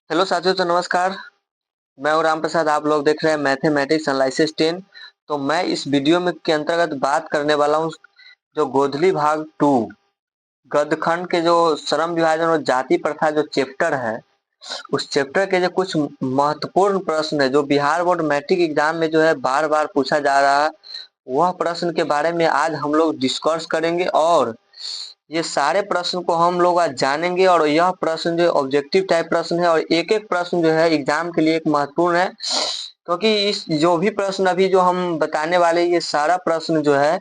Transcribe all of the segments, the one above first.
Hello साथियों, तो नमस्कार। मैं हूं राम प्रसाद। आप लोग देख रहे हैं मैथमेटिक्स एनालिसिस 10। तो मैं इस वीडियो में के अंतर्गत बात करने वाला हूं जो गोधली भाग 2 गदखंड के जो श्रम विभाजन और जाति प्रथा जो चैप्टर है, उस चैप्टर के जो कुछ महत्वपूर्ण प्रश्न है जो बिहार बोर्ड मैट्रिक एग्जाम में जो है बार बार पूछा जा रहा है, वह प्रश्न के बारे में आज हम लोग डिस्कस करेंगे। और ये सारे प्रश्न को हम लोग आज जानेंगे। और यह प्रश्न जो ऑब्जेक्टिव टाइप प्रश्न है और एक एक प्रश्न जो है एग्जाम के लिए एक महत्वपूर्ण है, क्योंकि इस जो भी प्रश्न अभी जो हम बताने वाले ये सारा प्रश्न जो है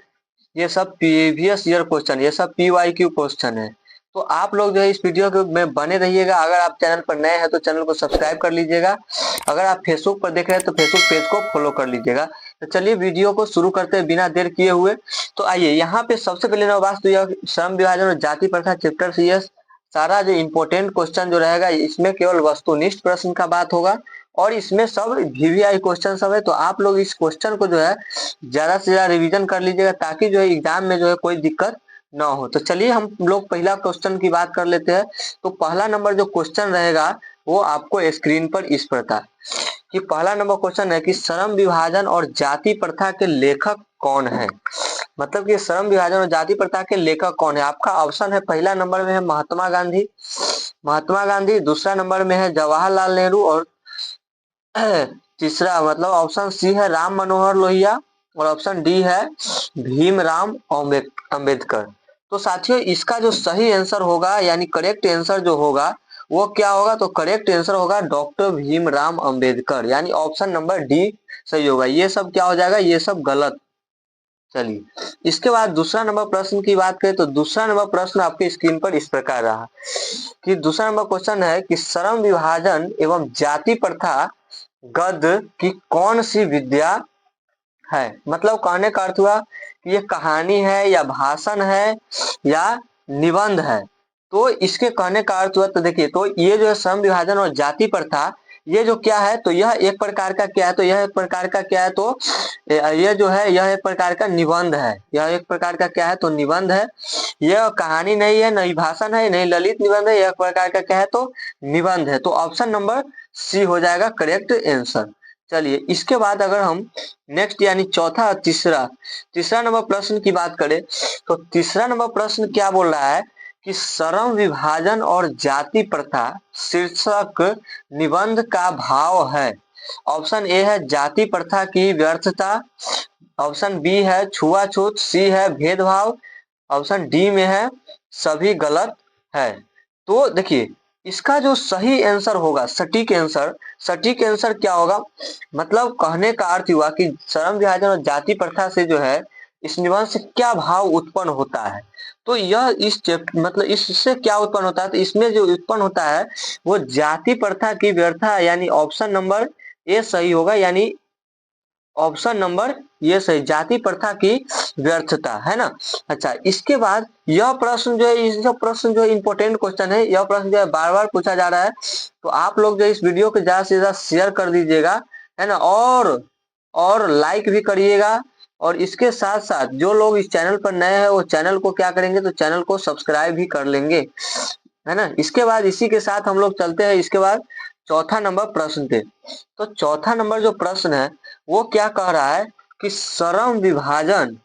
ये सब प्रीवियस ईयर क्वेश्चन, ये सब PYQ क्वेश्चन है। तो आप लोग जो है इस वीडियो के में बने रहिएगा। अगर आप चैनल पर नए हैं तो चैनल को सब्सक्राइब कर लीजिएगा। अगर आप फेसबुक पर देख रहे हैं तो फेसबुक पेज को फॉलो कर लीजिएगा। तो चलिए वीडियो को शुरू करते हैं बिना देर किए हुए। तो आइए, यहाँ पे सबसे पहले ना बात तो यह श्रम विभाजन और जाति प्रथा चैप्टर से यह सारा जो इम्पोर्टेंट क्वेश्चन जो रहेगा इसमें केवल वस्तुनिष्ठ प्रश्न का बात होगा और इसमें सब VVI क्वेश्चन सब है। तो आप लोग इस क्वेश्चन को जो है ज्यादा से ज्यादा रिवीजन कर लीजिएगा ताकि जो है एग्जाम में जो है कोई दिक्कत ना हो। तो चलिए हम लोग पहला क्वेश्चन की बात कर लेते हैं। तो पहला नंबर जो क्वेश्चन रहेगा वो आपको स्क्रीन पर इस प्रकार कि पहला नंबर क्वेश्चन है कि श्रम विभाजन और जाति प्रथा के लेखक कौन है। मतलब कि श्रम विभाजन और जाति प्रथा के लेखक कौन है। आपका ऑप्शन है, पहला नंबर में है महात्मा गांधी, दूसरा नंबर में है जवाहरलाल नेहरू और तीसरा मतलब ऑप्शन सी है राम मनोहर लोहिया और ऑप्शन डी है भीमराव अंबेडकर। तो साथियों इसका जो सही आंसर होगा यानी करेक्ट आंसर जो होगा वो क्या होगा, तो करेक्ट आंसर होगा डॉक्टर भीमराव अंबेडकर, यानी ऑप्शन नंबर डी सही होगा। ये सब क्या हो जाएगा, ये सब गलत। चलिए इसके बाद दूसरा नंबर प्रश्न की बात करें तो दूसरा नंबर प्रश्न आपके स्क्रीन पर इस प्रकार रहा कि दूसरा नंबर क्वेश्चन है कि श्रम विभाजन एवं जाति प्रथा गद्य की कौन सी विद्या है। मतलब कहने का अर्थ हुआ कि ये कहानी है या भाषण है या निबंध है। तो इसके कहने का अर्थ हुआ, तो देखिए तो ये जो है श्रम विभाजन और जाति प्रथा ये जो क्या है, तो यह एक प्रकार का क्या है, तो यह एक प्रकार का क्या है, तो ये जो है यह एक प्रकार का निबंध है। यह एक प्रकार का क्या है, तो निबंध है। यह कहानी नहीं है, नहीं भाषण है, नहीं ललित निबंध है, यह एक प्रकार का क्या है, तो निबंध है। तो ऑप्शन नंबर सी हो जाएगा करेक्ट आंसर। चलिए इसके बाद अगर हम नेक्स्ट यानी चौथा तीसरा नंबर प्रश्न की बात करें तो तीसरा नंबर प्रश्न क्या बोल रहा है कि श्रम विभाजन और जाति प्रथा शीर्षक निबंध का भाव है। ऑप्शन ए है जाति प्रथा की व्यर्थता, ऑप्शन बी है छुआछूत, सी है भेदभाव, ऑप्शन डी में है सभी गलत है। तो देखिए इसका जो सही आंसर होगा, सटीक आंसर क्या होगा, मतलब कहने का अर्थ हुआ कि श्रम विभाजन और जाति प्रथा से जो है इस निबंध से क्या भाव उत्पन्न होता है। तो यह इस मतलब इससे क्या उत्पन्न होता है, तो इसमें जो उत्पन्न होता है वो जाति प्रथा की व्यर्था, यानी ऑप्शन नंबर ए सही होगा। यानी ऑप्शन नंबर ये सही, जाति प्रथा की व्यर्थता है ना। अच्छा इसके बाद यह प्रश्न जो है, यह प्रश्न जो इम्पोर्टेंट क्वेश्चन है, यह प्रश्न जो है बार बार पूछा जा रहा है। तो आप लोग जो इस वीडियो को ज्यादा से ज्यादा शेयर कर दीजिएगा, है ना, और लाइक भी करिएगा। और इसके साथ साथ जो लोग इस चैनल पर नए हैं वो चैनल को क्या करेंगे, तो चैनल को सब्सक्राइब भी कर लेंगे, है ना। इसके बाद इसी के साथ हम लोग चलते हैं इसके बाद चौथा नंबर प्रश्न पे। तो चौथा नंबर जो प्रश्न है वो क्या कह रहा है कि श्रम विभाजन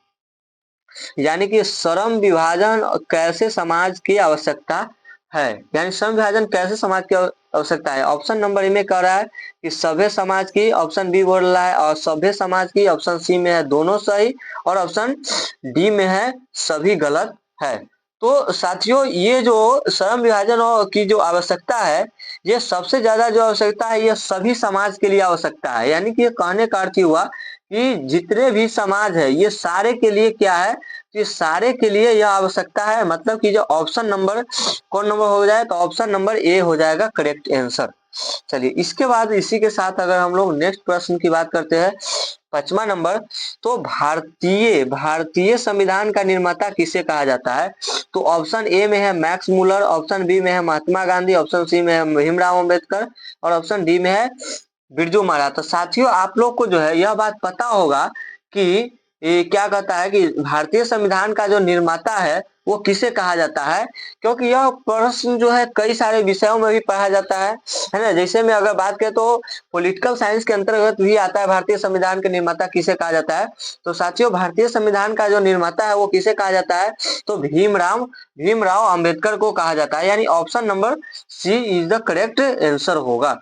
यानी कि श्रम विभाजन कैसे समाज की आवश्यकता है, यानी श्रम विभाजन कैसे समाज की आवश्यकता है। ऑप्शन नंबर ए में कह रहा है कि सभ्य समाज की, ऑप्शन बी बोल रहा है और सभ्य समाज की, ऑप्शन सी में है दोनों सही और ऑप्शन डी में है सभी गलत है। तो साथियों ये जो श्रम विभाजन की जो आवश्यकता है, ये सबसे ज्यादा जो आवश्यकता है ये सभी समाज के लिए आवश्यकता है। यानी कि ये कहने का अर्थ हुआ कि जितने भी समाज है ये सारे के लिए क्या है, कि सारे के लिए यह आवश्यकता है। मतलब कि जो ऑप्शन नंबर कौन नंबर हो जाए, तो ऑप्शन नंबर ए हो जाएगा करेक्ट आंसर। चलिए इसके बाद इसी के साथ अगर हम लोग नेक्स्ट प्रश्न की बात करते हैं, पांचवा नंबर, तो भारतीय संविधान का निर्माता किसे कहा जाता है। तो ऑप्शन ए में है मैक्स मूलर, ऑप्शन बी में है महात्मा गांधी, ऑप्शन सी में है भीमराव अंबेडकर और ऑप्शन डी में है बिरजू महाराज। तो साथियों आप लोग को जो है यह बात पता होगा कि ये क्या कहता है कि भारतीय संविधान का जो निर्माता है वो किसे कहा जाता है, क्योंकि यह प्रश्न जो है कई सारे विषयों में भी पढ़ा जाता है ना। जैसे मैं अगर बात करें तो पॉलिटिकल साइंस के अंतर्गत भी आता है, भारतीय संविधान के निर्माता किसे कहा जाता है। तो साथियों भारतीय संविधान का जो निर्माता है वो किसे कहा जाता है, तो भीमराव अंबेडकर को कहा जाता है, यानी option number C is the correct answer होगा।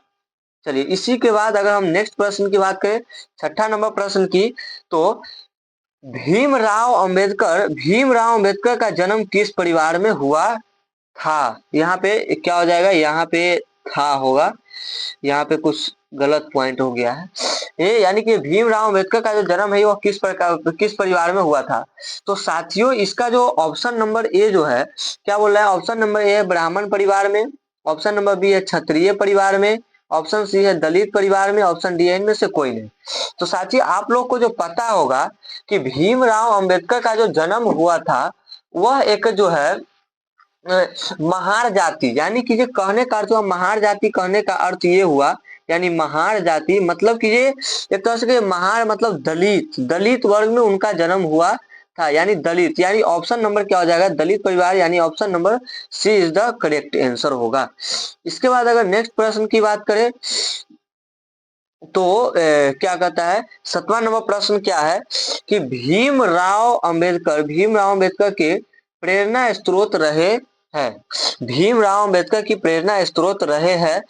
चलिए इसी के बाद अगर हम नेक्स्ट प्रश्न की बात करें, छठा नंबर प्रश्न की, तो भीमराव अंबेडकर का जन्म किस परिवार में हुआ था। यहाँ पे क्या हो जाएगा, यहाँ पे था होगा, यहाँ पे कुछ गलत पॉइंट हो गया है ये, यानी कि भीमराव अंबेडकर का जो जन्म है वो किस परिवार में हुआ था। तो साथियों इसका जो ऑप्शन नंबर ए जो है क्या बोल रहा है, ऑप्शन नंबर ए है ब्राह्मण परिवार में, ऑप्शन नंबर बी है क्षत्रिय परिवार में, ऑप्शन सी है दलित परिवार में, ऑप्शन डी है इनमें से कोई नहीं। तो साथियों आप लोग को जो पता होगा कि भीमराव अंबेडकर का जो जन्म हुआ था वह एक जो है महार जाति, यानी कि ये कहने का अर्थ हुआ, महार जाति कहने का अर्थ ये हुआ, यानी महार जाति मतलब कि ये एक तरह से महार मतलब दलित वर्ग में उनका जन्म हुआ था, यानी दलित, यानी ऑप्शन नंबर क्या हो जाएगा, दलित परिवार, यानी option number C is the correct answer होगा। इसके बाद अगर नेक्स्ट प्रश्न की बात करें तो क्या कहता है, सातवां नंबर प्रश्न क्या है कि भीमराव अंबेडकर के प्रेरणा स्रोत रहे हैं, भीमराव अंबेडकर की प्रेरणा स्रोत रहे हैं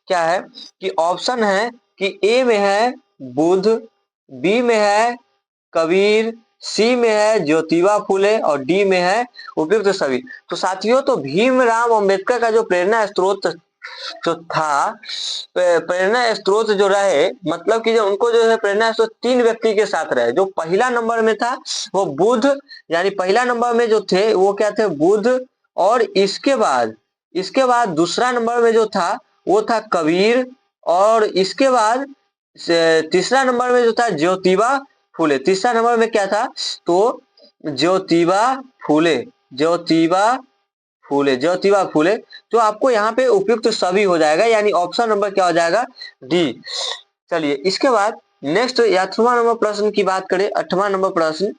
क्या है, कि ऑप्शन है कि ए में है बुद्ध, बी में है कबीर, सी में है ज्योतिबा फुले और डी में है उपयुक्त सभी। तो साथियों तो भीमराव अंबेडकर का जो प्रेरणा स्रोत जो था, प्रेरणा स्रोत जो रहे मतलब कि जो उनको जो है प्रेरणा स्रोत तीन व्यक्ति के साथ रहे। जो पहला नंबर में था वो बुद्ध, यानी पहला नंबर में जो थे वो क्या थे, बुद्ध, और इसके बाद दूसरा नंबर में जो था वो था कबीर, और इसके बाद तीसरा नंबर में जो था ज्योतिबा फुले। तीसरा नंबर में क्या था, तो ज्योतिबा फुले तो आपको यहाँ पे उपयुक्त सभी हो जाएगा, यानी ऑप्शन नंबर क्या हो जाएगा, डी। चलिए इसके बाद नेक्स्ट 8वां नंबर प्रश्न की बात करें, 8वां नंबर प्रश्न,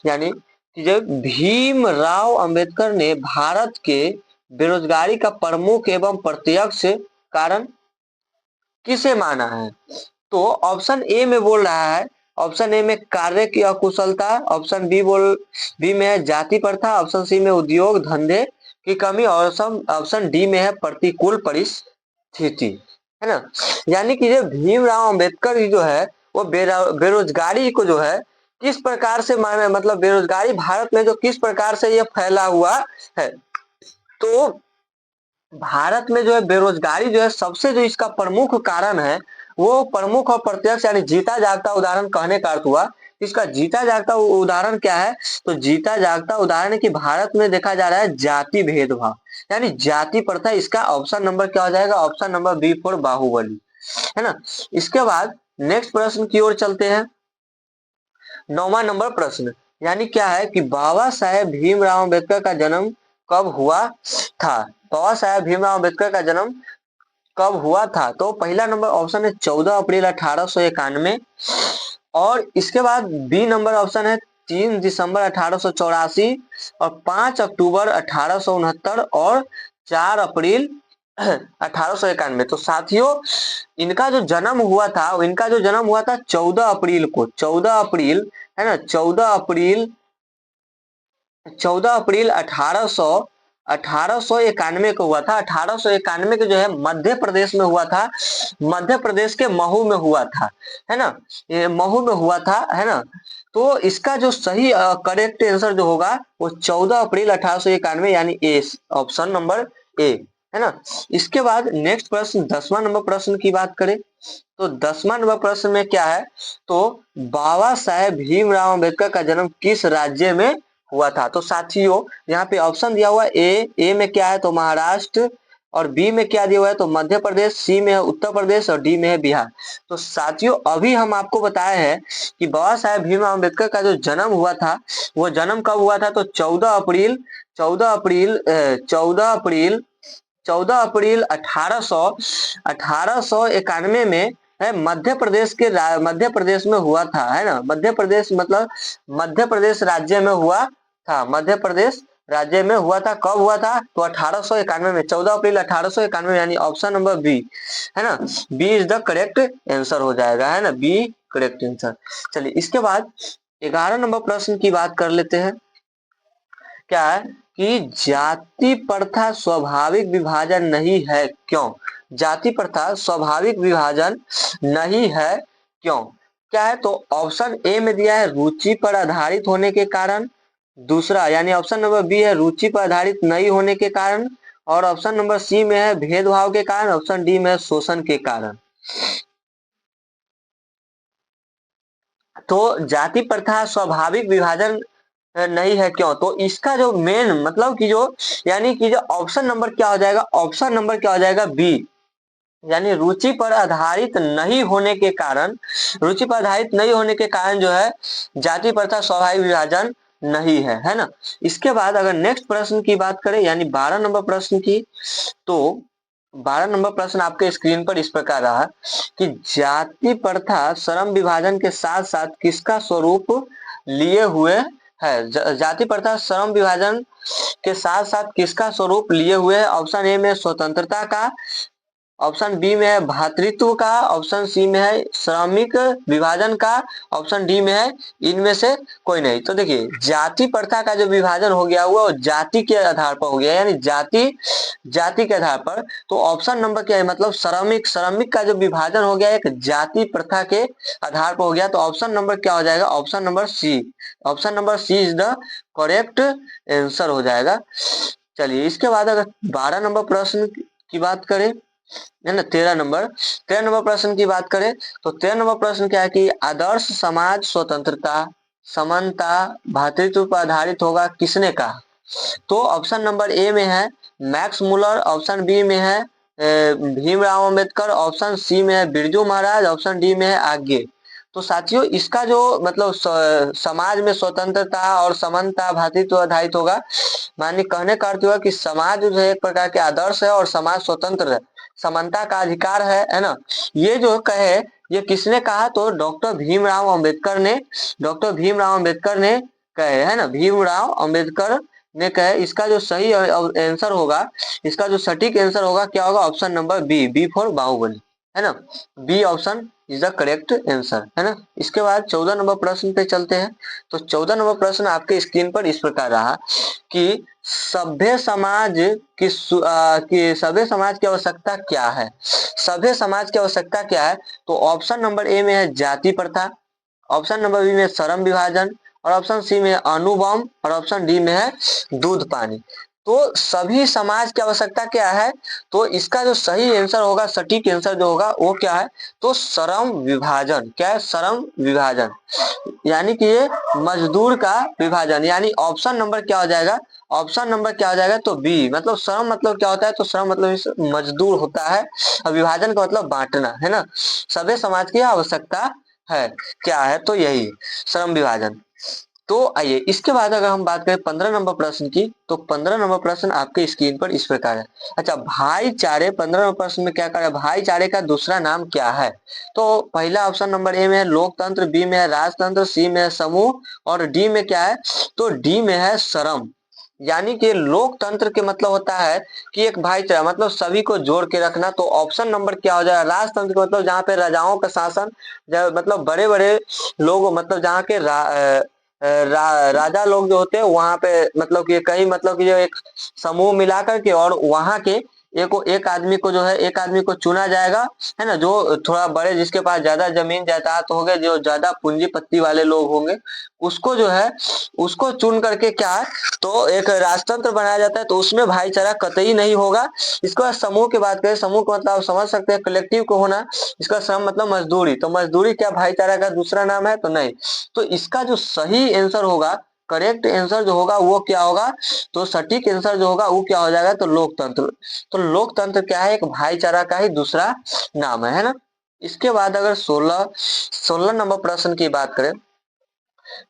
यानी कि जब भीमराव अंबेडकर ने भारत के बेरोजगारी का प्रमुख एवं प्रत्यक्ष कारण किसे माना है। तो ऑप्शन ए में बोल रहा है, ऑप्शन ए में कार्य की अकुशलता, ऑप्शन बी में है जाति प्रथा, ऑप्शन सी में उद्योग धंधे की कमी, और ऑप्शन डी में है प्रतिकूल परिस्थिति, है ना। यानी कि जो भीमराव अंबेडकर जो है वो बेरोजगारी को जो है किस प्रकार से माने, मतलब बेरोजगारी भारत में जो किस प्रकार से ये फैला हुआ है। तो भारत में जो है बेरोजगारी जो है सबसे जो इसका प्रमुख कारण है वो प्रमुख और प्रत्यक्ष यानी जीता जागता उदाहरण कहने का अर्थ हुआ। इसका जीता जागता उदाहरण क्या है, तो जीता जागता उदाहरण है कि भारत में देखा जा रहा है जाति भेदभाव यानी जाति प्रथा। इसका ऑप्शन नंबर क्या हो जाएगा, option number B for Baahubali, है ना। इसके बाद नेक्स्ट प्रश्न की ओर चलते हैं, 9वां नंबर प्रश्न, यानी क्या है कि बाबा साहेब भीमराव अम्बेडकर का जन्म कब हुआ था। बाबा साहेब भीमराव अम्बेडकर का जन्म कब हुआ था, तो पहला नंबर ऑप्शन है 14 अप्रैल 1891, और इसके बाद बी नंबर ऑप्शन है 3 दिसंबर 1884, और 5 अक्टूबर 1869 और 4 अप्रैल 1891। तो साथियों इनका जो जन्म हुआ था 14 अप्रैल को, 14 अप्रैल है ना, 14 अप्रैल 1891 को हुआ था। 1891 के जो है मध्य प्रदेश में हुआ था, मध्य प्रदेश के महू में हुआ था, है ना, ये महू में हुआ था, है ना। तो इसका जो सही करेक्ट आंसर जो होगा वो 14 अप्रैल 1891 यानी ए, ऑप्शन नंबर ए, है ना। इसके बाद नेक्स्ट प्रश्न 10वां नंबर प्रश्न की बात करें तो 10वां नंबर प्रश्न में क्या है, तो बाबा साहेब भीमराव अम्बेडकर का जन्म किस राज्य में हुआ था। तो साथियों यहाँ पे ऑप्शन दिया हुआ है ए में क्या है, तो महाराष्ट्र, और बी में क्या दिया हुआ है, तो मध्य प्रदेश, सी में है उत्तर प्रदेश और डी में है बिहार। तो साथियों अभी हम आपको बताए हैं कि बाबा साहेब भीमराव अम्बेडकर का जो जन्म हुआ था वो जन्म कब हुआ था, तो 14 अप्रैल 1891 में है, मध्य प्रदेश में हुआ था, है ना। मध्य प्रदेश मतलब मध्य प्रदेश राज्य में हुआ था, मध्य प्रदेश राज्य में हुआ था। कब हुआ था? तो 1891 में, 14 अप्रैल 1891, यानी ऑप्शन नंबर बी है ना, B is the correct answer हो जाएगा, है ना, बी करेक्ट आंसर। चलिए इसके बाद 11 नंबर प्रश्न की बात कर लेते हैं। क्या है कि जाति प्रथा स्वाभाविक विभाजन नहीं है, क्यों? जाति प्रथा स्वाभाविक विभाजन नहीं है, क्यों? क्या है? तो ऑप्शन ए में दिया है रुचि पर आधारित होने के कारण, दूसरा यानी ऑप्शन नंबर बी है रुचि पर आधारित नहीं होने के कारण, और ऑप्शन नंबर सी में है भेदभाव के कारण, ऑप्शन डी में है शोषण के कारण। तो जाति प्रथा स्वाभाविक विभाजन नहीं है, क्यों? तो इसका जो मेन मतलब कि जो यानी कि जो ऑप्शन नंबर क्या हो जाएगा, ऑप्शन नंबर क्या हो जाएगा, बी, यानी रुचि पर आधारित नहीं होने के कारण, रुचि पर आधारित नहीं होने के कारण जो है जाति प्रथा स्वाभाविक विभाजन नहीं है ना। इसके बाद अगर नेक्स्ट प्रश्न की बात करें यानी 12 नंबर प्रश्न की, तो 12 नंबर प्रश्न आपके स्क्रीन पर इस प्रकार रहा कि जाति प्रथा श्रम विभाजन के साथ साथ किसका स्वरूप लिए हुए है? जाति प्रथा श्रम विभाजन के साथ साथ किसका स्वरूप लिए हुए है? ऑप्शन ए में स्वतंत्रता का, ऑप्शन बी में है भातृत्व का, ऑप्शन सी में है श्रमिक विभाजन का, ऑप्शन डी में है इनमें से कोई नहीं। तो देखिए जाति प्रथा का जो विभाजन हो गया हुआ वो जाति के आधार पर हो गया, यानी जाति के आधार पर। तो ऑप्शन नंबर क्या है, मतलब श्रमिक का जो विभाजन हो गया एक जाति प्रथा के आधार पर हो गया। तो ऑप्शन नंबर क्या हो जाएगा, option number C, option number C is the correct answer हो जाएगा। चलिए इसके बाद अगर 12 नंबर प्रश्न की बात करें, है ना, 13 नंबर प्रश्न की बात करें तो 13 नंबर प्रश्न क्या है कि आदर्श समाज स्वतंत्रता, समानता, भातृत्व पर आधारित होगा, किसने कहा? तो ऑप्शन नंबर ए में है मैक्स मुलर, ऑप्शन बी में है भीमराव अंबेडकर, ऑप्शन सी में है बिरजू महाराज, ऑप्शन डी में है आगे। तो साथियों इसका जो मतलब समाज में स्वतंत्रता और समानता भातृत्व आधारित होगा, मानिए कहने का अर्थ हुआ कि समाज जो है एक प्रकार के आदर्श है और समाज स्वतंत्र है, समानता का अधिकार है ना। ये जो कहे ये किसने कहा? तो डॉक्टर भीमराव अंबेडकर ने, डॉक्टर भीमराव अंबेडकर ने कहे, है ना, भीमराव अंबेडकर ने कहे। इसका जो सही आंसर होगा, इसका जो सटीक आंसर होगा क्या होगा, option number B, B for Baahubali, है ना, B option is the correct answer, है ना। इसके बाद 14 नंबर प्रश्न पे चलते हैं। तो 14 नंबर प्रश्न आपके स्क्रीन पर इस प्रकार रहा कि सभ्य समाज की सभ्य समाज की आवश्यकता क्या है? सभ्य समाज की आवश्यकता क्या है? तो ऑप्शन नंबर ए में है जाति प्रथा, ऑप्शन नंबर बी में श्रम विभाजन, और ऑप्शन सी में अणुबम, और ऑप्शन डी में है दूध पानी। तो सभी समाज की आवश्यकता क्या है? तो इसका जो सही आंसर होगा, सटीक आंसर जो होगा वो क्या है? तो श्रम विभाजन। क्या है? श्रम विभाजन, यानी कि ये मजदूर का विभाजन, यानी ऑप्शन नंबर क्या हो जाएगा, ऑप्शन नंबर क्या हो जाएगा, तो बी, मतलब श्रम मतलब क्या होता है, तो श्रम मतलब इस मजदूर होता है, और विभाजन का मतलब बांटना, है ना। सभ्य समाज की आवश्यकता है क्या है, तो यही श्रम विभाजन। तो आइए इसके बाद अगर हम बात करें 15 नंबर प्रश्न की, तो 15 नंबर प्रश्न आपके स्क्रीन पर इस प्रकार है। अच्छा, भाईचारे, 15 नंबर प्रश्न में क्या कर है, भाईचारे का दूसरा नाम क्या है? तो पहला ऑप्शन नंबर ए में है लोकतंत्र, बी में है राजतंत्र, सी में है समूह, और डी में क्या है, तो डी में है श्रम। यानी कि लोकतंत्र के मतलब होता है कि एक भाईचारा, मतलब सभी को जोड़ के रखना। तो ऑप्शन नंबर क्या हो जाएगा, राजतंत्र का मतलब जहाँ पे राजाओं का शासन, मतलब बड़े बड़े लोग, मतलब जहाँ के राजा लोग जो होते हैं वहां पे, मतलब कि कहीं, मतलब कि जो एक समूह मिला करके और वहां के एक आदमी को जो है, एक आदमी को चुना जाएगा, है ना, जो थोड़ा बड़े, जिसके पास ज्यादा जमीन जायदाद होंगे, जो ज्यादा पूंजीपति वाले लोग होंगे, उसको जो है, उसको चुन करके क्या है, तो एक राजतंत्र बनाया जाता है। तो उसमें भाईचारा कतई नहीं होगा। इसके बाद समूह की बात करें, समूह का मतलब आप समझ सकते हैं कलेक्टिव को होना। इसका श्रम मतलब मजदूरी, तो मजदूरी क्या भाईचारा का दूसरा नाम है? तो नहीं। तो इसका जो सही आंसर होगा, करेक्ट आंसर जो होगा वो क्या होगा, तो सटीक आंसर जो होगा वो क्या हो जाएगा, तो लोकतंत्र। तो लोकतंत्र क्या है, एक भाईचारा का ही दूसरा नाम है ना। इसके बाद अगर 16 नंबर प्रश्न की बात करें,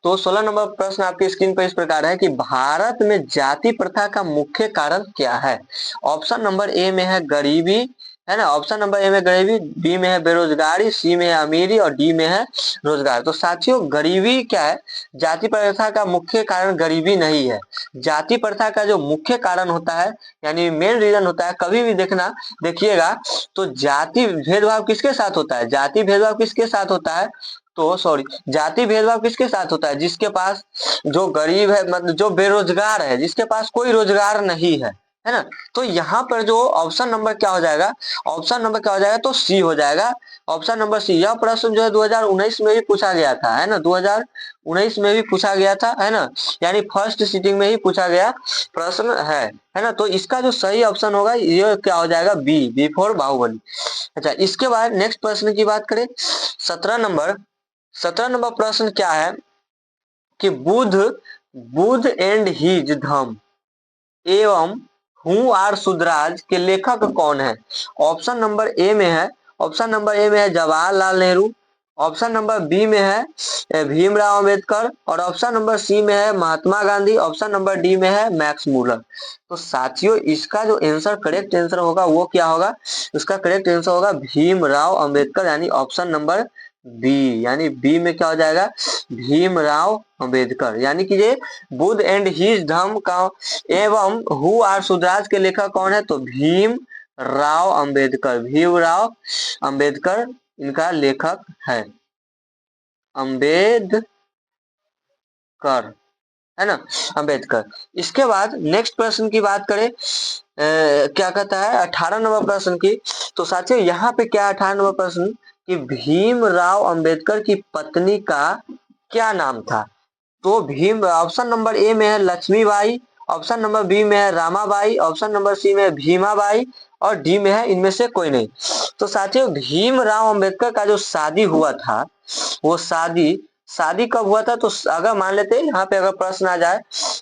तो 16 नंबर प्रश्न आपकी स्क्रीन पर इस प्रकार है कि भारत में जाति प्रथा का मुख्य कारण क्या है? ऑप्शन नंबर ए में है गरीबी, है ना। ऑप्शन नंबर ए में गरीबी, बी में है बेरोजगारी, सी में है अमीरी और डी में है रोजगार। तो साथियों गरीबी क्या है, जाति प्रथा का मुख्य कारण गरीबी नहीं है। जाति प्रथा का जो मुख्य कारण होता है यानी मेन रीजन होता है, कभी भी देखना देखिएगा तो जाति भेदभाव किसके साथ होता है, जाति भेदभाव किसके साथ होता है, तो सॉरी जाति भेदभाव किसके साथ होता है, जिसके पास जो गरीब है मतलब जो बेरोजगार है, जिसके पास कोई रोजगार नहीं है ना। तो यहाँ पर जो ऑप्शन नंबर क्या हो जाएगा, ऑप्शन नंबर क्या हो जाएगा, तो सी हो जाएगा, ऑप्शन नंबर सी। यह प्रश्न जो है 2019 में भी पूछा गया था, है ना, 2019 में भी पूछा गया था, है ना, यानी फर्स्ट सीटिंग में ही पूछा गया प्रश्न है ना। तो इसका जो सही ऑप्शन होगा ये क्या हो जाएगा, बी फॉर बाहुबली। अच्छा, इसके बाद नेक्स्ट प्रश्न की बात करें, 17 नंबर प्रश्न क्या है कि बुध एंड हिज धम एवं हु आर सुधराज के लेखक कौन है। ऑप्शन नंबर ए में है, ऑप्शन नंबर ए में है Jawaharlal Nehru, option number B में है भीमराव अंबेडकर और ऑप्शन नंबर सी में है Mahatma Gandhi, option number D में है मैक्स मूलर। तो साथियों इसका जो आंसर करेक्ट आंसर होगा वो क्या होगा, उसका करेक्ट आंसर होगा भीमराव अंबेडकर, यानी ऑप्शन नंबर बी, यानी बी में क्या हो जाएगा, भीमराव अंबेडकर। यानी कि ये बुद्ध एंड हिज धम्म का एवं हु आर सुधराज के लेखक कौन है, तो भीम राव अंबेडकर, भीमराव अंबेडकर इनका लेखक है, अंबेडकर, है ना, अंबेडकर। इसके बाद नेक्स्ट प्रश्न की बात करें, क्या कहता है 18 नंबर प्रश्न की। तो साथियों यहाँ पे क्या 18 नंबर प्रश्न कि भीमराव अंबेडकर की पत्नी का क्या नाम था। तो भीम ऑप्शन नंबर ए में है लक्ष्मीबाई, ऑप्शन नंबर बी में है रामाबाई, ऑप्शन नंबर सी में है भीमाबाई और डी में है इनमें से कोई नहीं। तो साथियों भीमराव अंबेडकर का जो शादी हुआ था वो शादी कब हुआ था, तो अगर मान लेते हैं यहाँ पे अगर प्रश्न आ जाए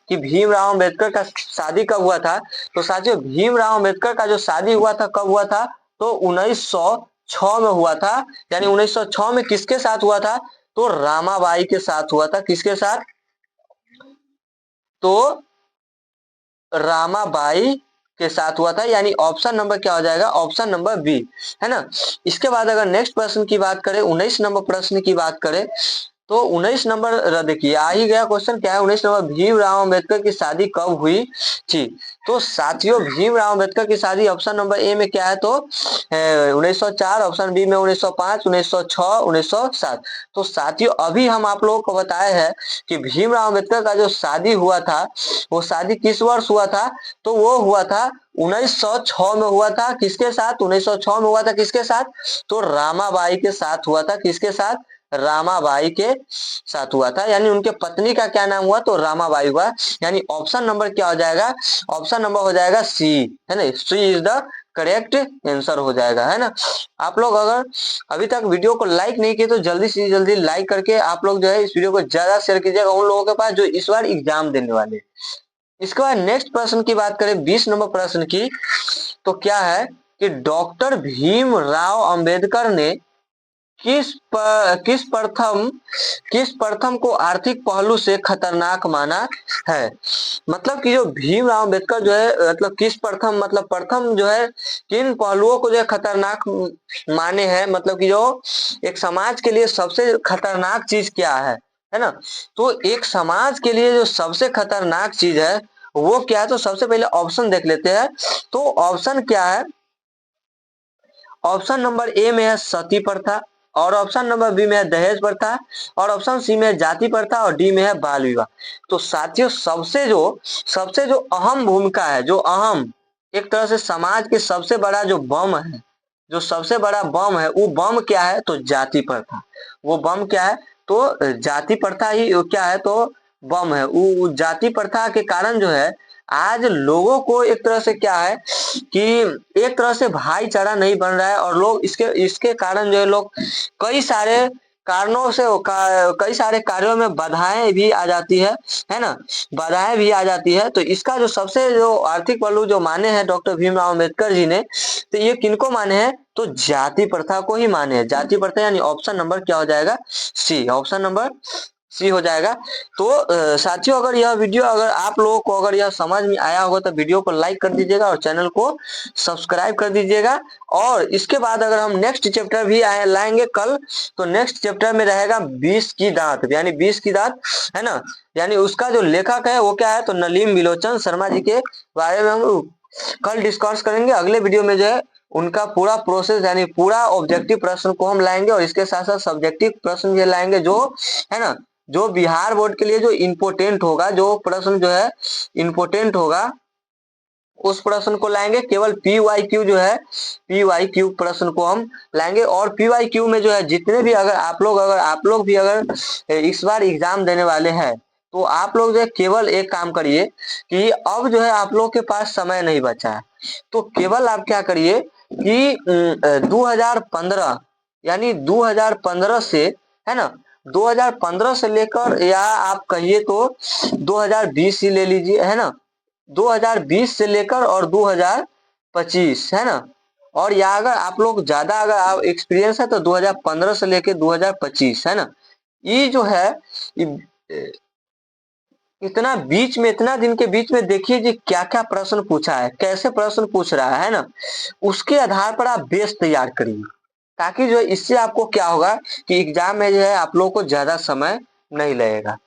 कि भीमराव अंबेडकर का शादी कब हुआ था, तो साथियों भीमराव अंबेडकर का जो शादी हुआ था कब हुआ था, तो 1906 में हुआ था। यानी 1906 में किसके साथ हुआ था, तो रामाबाई के साथ हुआ था। किसके साथ, तो रामाबाई के साथ हुआ था, यानी ऑप्शन नंबर क्या हो जाएगा, ऑप्शन नंबर बी, है ना। इसके बाद अगर नेक्स्ट प्रश्न की बात करें, 19 नंबर प्रश्न की बात करें, तो 19 नंबर देखिए आ ही गया क्वेश्चन, क्या है 19 नंबर, भीमराव अंबेडकर की शादी कब हुई थी। तो साथियों भीमराव अंबेडकर की शादी ऑप्शन नंबर ए में क्या है, तो 1904, ऑप्शन बी में 1905, 1906, 1907। तो साथियों अभी हम आप लोगों को बताए हैं कि भीमराव अंबेडकर का जो शादी हुआ था वो शादी किस वर्ष हुआ था, तो वो हुआ था 1906 में हुआ था। किसके साथ, 1906 में हुआ था किसके साथ, तो रामाबाई के साथ हुआ था। किसके साथ, रामाबाई के साथ हुआ था, यानी उनके पत्नी का क्या नाम हुआ, तो रामाबाई हुआ। यानी ऑप्शन नंबर क्या हो जाएगा, ऑप्शन नंबर हो जाएगा सी, है ना, सी इज द करेक्ट आंसर हो जाएगा, है ना। आप लोग अगर अभी तक वीडियो को लाइक नहीं किए तो जल्दी से जल्दी लाइक करके आप लोग जो है इस वीडियो को ज्यादा शेयर कीजिएगा उन लोगों के पास जो इस बार एग्जाम देने वाले। इसके बाद नेक्स्ट प्रश्न की बात करें 20 नंबर प्रश्न की, तो क्या है कि डॉक्टर भीमराव अंबेडकर ने किस प्रथम को आर्थिक पहलू से खतरनाक माना है। मतलब कि जो भीमराव अंबेडकर जो है मतलब किस प्रथम मतलब प्रथम जो है किन पहलुओं को जो है खतरनाक माने हैं, मतलब कि जो एक समाज के लिए सबसे खतरनाक चीज क्या है ना। तो एक समाज के लिए जो सबसे खतरनाक चीज है वो क्या है, तो सबसे पहले ऑप्शन देख लेते हैं। तो ऑप्शन क्या है, ऑप्शन नंबर ए में है सती प्रथा और ऑप्शन नंबर बी में है दहेज प्रथा और ऑप्शन सी में है जाति प्रथा और डी में है बाल विवाह। तो साथियों सबसे जो अहम भूमिका है, जो अहम एक तरह से समाज के सबसे बड़ा जो बम है, जो सबसे बड़ा बम है वो बम क्या है, तो जाति प्रथा। वो बम क्या है, तो जाति प्रथा ही क्या है, तो बम है। वो जाति प्रथा के कारण जो है आज लोगों को एक तरह से क्या है कि एक तरह से भाईचारा नहीं बन रहा है और लोग इसके कारण जो है लोग कई सारे कारणों से कई सारे कार्यों में बाधाएं भी आ जाती है ना, बाधाएं भी आ जाती है। तो इसका जो सबसे जो आर्थिक पहलू जो माने हैं डॉक्टर भीमराव अंबेडकर जी ने, तो ये किनको माने हैं, तो जाति प्रथा को ही माने हैं, जाति प्रथा। यानी ऑप्शन नंबर क्या हो जाएगा, सी, ऑप्शन नंबर सी हो जाएगा। तो साथियों, अगर यह वीडियो अगर आप लोगों को अगर यह समझ में आया होगा तो वीडियो को लाइक कर दीजिएगा और चैनल को सब्सक्राइब कर दीजिएगा। और इसके बाद अगर हम नेक्स्ट चैप्टर भी लाएंगे कल, तो नेक्स्ट चैप्टर में रहेगा 20 की दांत, यानी 20 की दांत है ना, यानी उसका जो लेखक है वो क्या है, तो नलीन बिलोचन शर्मा जी के बारे में हम कल डिस्कस करेंगे। अगले वीडियो में जो है उनका पूरा प्रोसेस यानी पूरा ऑब्जेक्टिव प्रश्न को हम लाएंगे और इसके साथ साथ सब्जेक्टिव प्रश्न भी लाएंगे, जो है ना, जो बिहार बोर्ड के लिए जो इम्पोर्टेंट होगा, जो प्रश्न जो है इम्पोर्टेंट होगा उस प्रश्न को लाएंगे। केवल PYQ जो है PYQ प्रश्न को हम लाएंगे। और PYQ में जो है जितने भी अगर आप लोग भी अगर इस बार एग्जाम देने वाले हैं, तो आप लोग जो है केवल एक काम करिए कि अब जो है आप लोग के पास समय नहीं बचा है, तो केवल आप क्या करिए कि 2015 यानी 2015 से, है ना, 2015 से लेकर, या आप कहिए तो 2020 ही ले लीजिए, है ना, 2020 से लेकर और 2025, है ना, और या अगर आप लोग ज्यादा अगर आप एक्सपीरियंस है तो 2015 से लेकर 2025, है ना, ये जो है इतना बीच में, इतना दिन के बीच में देखिए जी क्या क्या प्रश्न पूछा है, कैसे प्रश्न पूछ रहा है ना, उसके आधार पर आप बेस तैयार करिए, ताकि जो है इससे आपको क्या होगा कि एग्जाम में जो है आप लोग को ज्यादा समय नहीं लगेगा।